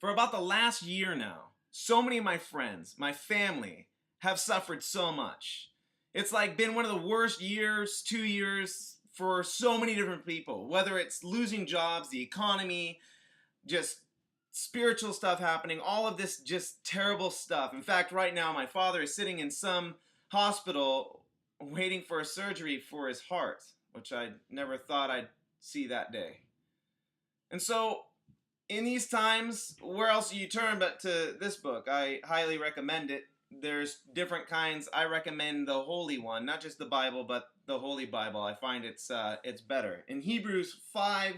For about the last year now, so many of my friends, my family, have suffered so much. It's like been one of the worst years, 2 years for so many different people, whether it's losing jobs, the economy, just spiritual stuff happening, all of this just terrible stuff. In fact, right now, my father is sitting in some hospital waiting for a surgery for his heart, which I never thought I'd see that day. And so, in these times, where else do you turn but to this book? I highly recommend it. There's different kinds. I recommend the Holy One, not just the Bible, but the Holy Bible. I find it's better. In Hebrews 5,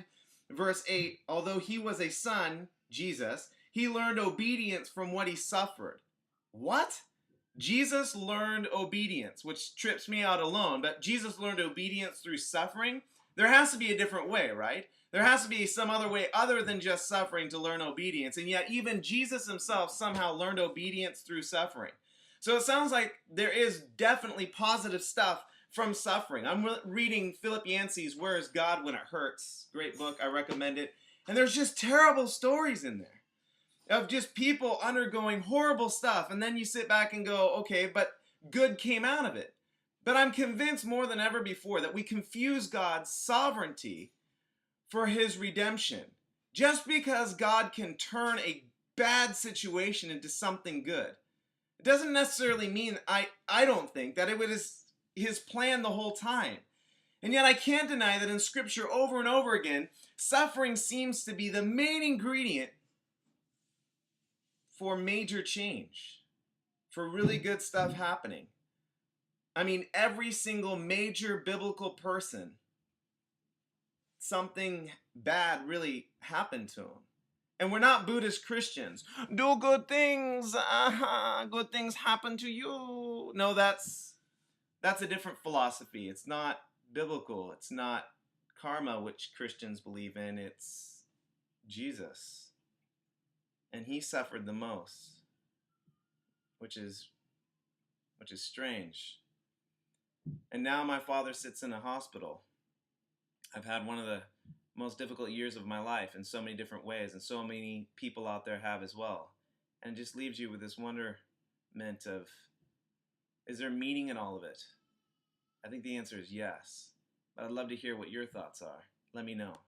verse 8, although he was a son, Jesus, he learned obedience from what he suffered. What? Jesus learned obedience, which trips me out alone, but Jesus learned obedience through suffering. There has to be a different way, right? There has to be some other way other than just suffering to learn obedience. And yet even Jesus himself somehow learned obedience through suffering. So it sounds like there is definitely positive stuff from suffering. I'm reading Philip Yancey's Where is God When It Hurts? Great book. I recommend it. And there's just terrible stories in there of just people undergoing horrible stuff. And then you sit back and go, okay, but good came out of it. But I'm convinced more than ever before that we confuse God's sovereignty for his redemption. Just because God can turn a bad situation into something good, it doesn't necessarily mean, I don't think, that it was his plan the whole time. And yet I can't deny that in Scripture over and over again, suffering seems to be the main ingredient for major change, for really good stuff happening. I mean, every single major biblical person, something bad really happened to them. And we're not Buddhist Christians. Do good things. Good things happen to you. No, that's a different philosophy. It's not biblical. It's not karma, which Christians believe in. It's Jesus. And he suffered the most, which is strange. And now my father sits in a hospital. I've had one of the most difficult years of my life in so many different ways, and so many people out there have as well. And it just leaves you with this wonderment of, is there meaning in all of it? I think the answer is yes. But I'd love to hear what your thoughts are. Let me know.